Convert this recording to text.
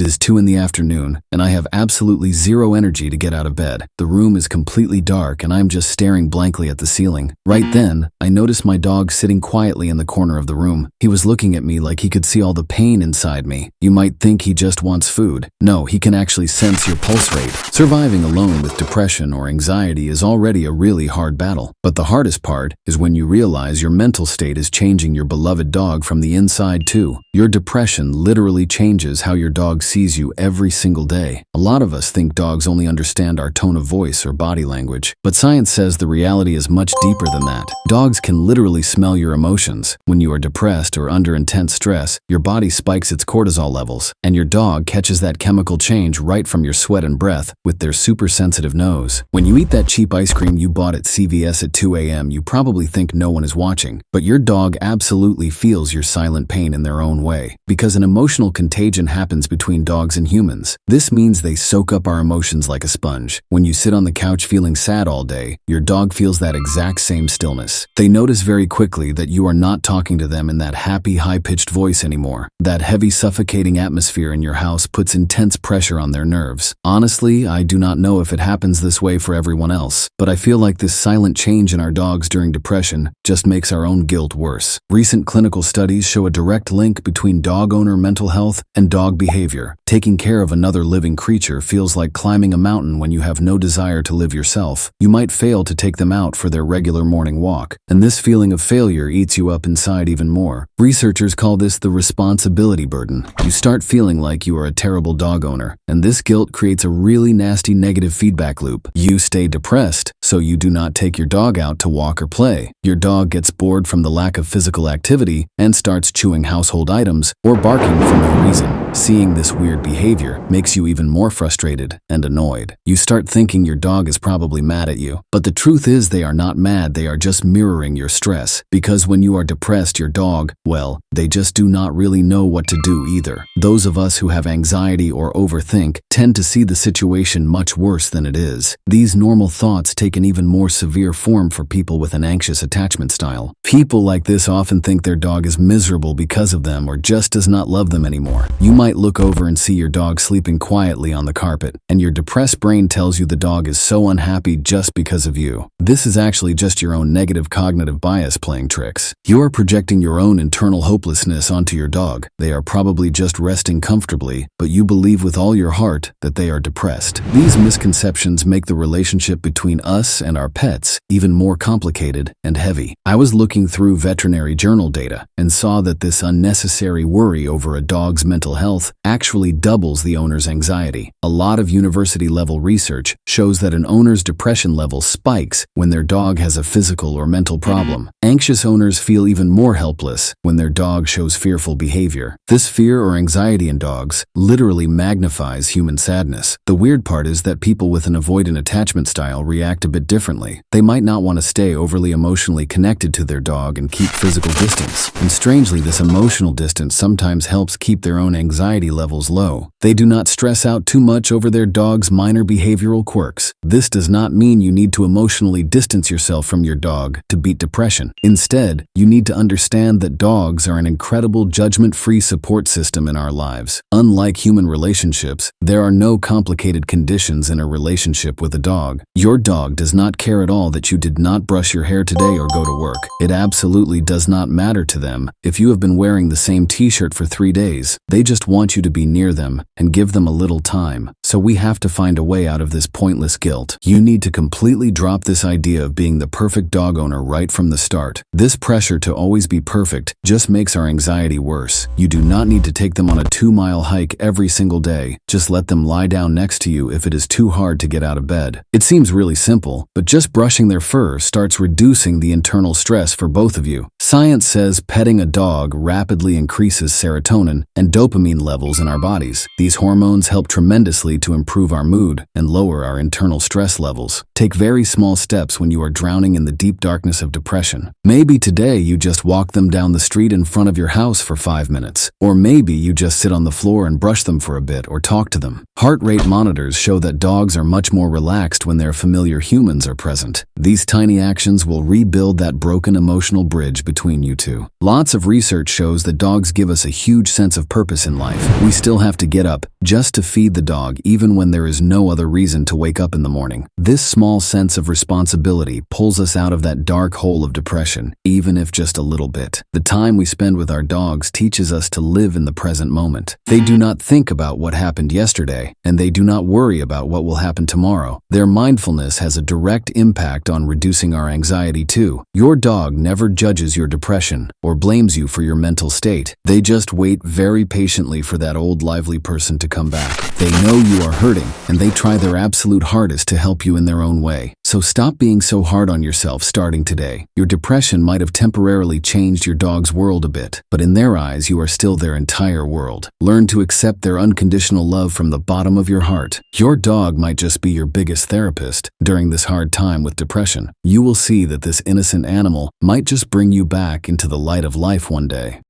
is 2 in the afternoon, and I have absolutely zero energy to get out of bed. The room is completely dark, and I'm just staring blankly at the ceiling. Right then, I notice my dog sitting quietly in the corner of the room. He was looking at me like he could see all the pain inside me. You might think he just wants food. No, he can actually sense your pulse rate. Surviving alone with depression or anxiety is already a really hard battle. But the hardest part is when you realize your mental state is changing your beloved dog from the inside too. Your depression literally changes how your dog sees you every single day. A lot of us think dogs only understand our tone of voice or body language, but science says the reality is much deeper than that. Dogs can literally smell your emotions. When you are depressed or under intense stress, your body spikes its cortisol levels, and your dog catches that chemical change right from your sweat and breath with their super sensitive nose. When you eat that cheap ice cream you bought at CVS at 2 a.m., you probably think no one is watching, but your dog absolutely feels your silent pain in their own way. Because an emotional contagion happens between dogs and humans. This means they soak up our emotions like a sponge. When you sit on the couch feeling sad all day, your dog feels that exact same stillness. They notice very quickly that you are not talking to them in that happy, high-pitched voice anymore. That heavy, suffocating atmosphere in your house puts intense pressure on their nerves. Honestly, I do not know if it happens this way for everyone else, but I feel like this silent change in our dogs during depression just makes our own guilt worse. Recent clinical studies show a direct link between dog owner mental health and dog behavior. Taking care of another living creature feels like climbing a mountain when you have no desire to live yourself. You might fail to take them out for their regular morning walk, and this feeling of failure eats you up inside even more. Researchers call this the responsibility burden. You start feeling like you are a terrible dog owner, and this guilt creates a really nasty negative feedback loop. You stay depressed, so you do not take your dog out to walk or play. Your dog gets bored from the lack of physical activity and starts chewing household items or barking for no reason. Seeing this weird behavior makes you even more frustrated and annoyed. You start thinking your dog is probably mad at you, but the truth is they are not mad, they are just mirroring your stress. Because when you are depressed, your dog, well, they just do not really know what to do either. Those of us who have anxiety or overthink tend to see the situation much worse than it is. These normal thoughts take an even more severe form for people with an anxious attachment style. People like this often think their dog is miserable because of them or just does not love them anymore. You might look over and see your dog sleeping quietly on the carpet, and your depressed brain tells you the dog is so unhappy just because of you. This is actually just your own negative cognitive bias playing tricks. You are projecting your own internal hopelessness onto your dog. They are probably just resting comfortably, but you believe with all your heart that they are depressed. These misconceptions make the relationship between us and our pets even more complicated and heavy. I was looking through veterinary journal data and saw that this unnecessary worry over a dog's mental health actually doubles the owner's anxiety. A lot of university-level research shows that an owner's depression level spikes when their dog has a physical or mental problem. Anxious owners feel even more helpless when their dog shows fearful behavior. This fear or anxiety in dogs literally magnifies human sadness. The weird part is that people with an avoidant attachment style react a bit differently. They might not want to stay overly emotionally connected to their dog and keep physical distance. And strangely, this emotional distance sometimes helps keep their own anxiety levels low. They do not stress out too much over their dog's minor behavioral quirks. This does not mean you need to emotionally distance yourself from your dog to beat depression. Instead, you need to understand that dogs are an incredible judgment-free support system in our lives. Unlike human relationships, there are no complicated conditions in a relationship with a dog. Your dog does not care at all that you did not brush your hair today or go to work. It absolutely does not matter to them if you have been wearing the same t-shirt for 3 days. They just want you to be near them and give them a little time. So we have to find a way out of this pointless guilt. You need to completely drop this idea of being the perfect dog owner right from the start. This pressure to always be perfect just makes our anxiety worse. You do not need to take them on a 2-mile hike every single day. Just let them lie down next to you if it is too hard to get out of bed. It seems really simple, but just brushing their fur starts reducing the internal stress for both of you. Science says petting a dog rapidly increases serotonin and dopamine levels in our bodies. These hormones help tremendously naturally to improve our mood and lower our internal stress levels. Take very small steps when you are drowning in the deep darkness of depression. Maybe today you just walk them down the street in front of your house for 5 minutes. Or maybe you just sit on the floor and brush them for a bit or talk to them. Heart rate monitors show that dogs are much more relaxed when their familiar humans are present. These tiny actions will rebuild that broken emotional bridge between you two. Lots of research shows that dogs give us a huge sense of purpose in life. We still have to get up just to feed the dog even when there is no other reason to wake up in the morning. This small sense of responsibility pulls us out of that dark hole of depression, even if just a little bit. The time we spend with our dogs teaches us to live in the present moment. They do not think about what happened yesterday, and they do not worry about what will happen tomorrow. Their mindfulness has a direct impact on reducing our anxiety too. Your dog never judges your depression or blames you for your mental state. They just wait very patiently for that old lively person to come back. They know you are hurting, and they try their absolute hardest to help you in their own way. So stop being so hard on yourself starting today. Your depression might have temporarily changed your dog's world a bit, but in their eyes, you are still their entire world. Learn to accept their unconditional love from the bottom of your heart. Your dog might just be your biggest therapist during this hard time with depression. You will see that this innocent animal might just bring you back into the light of life one day.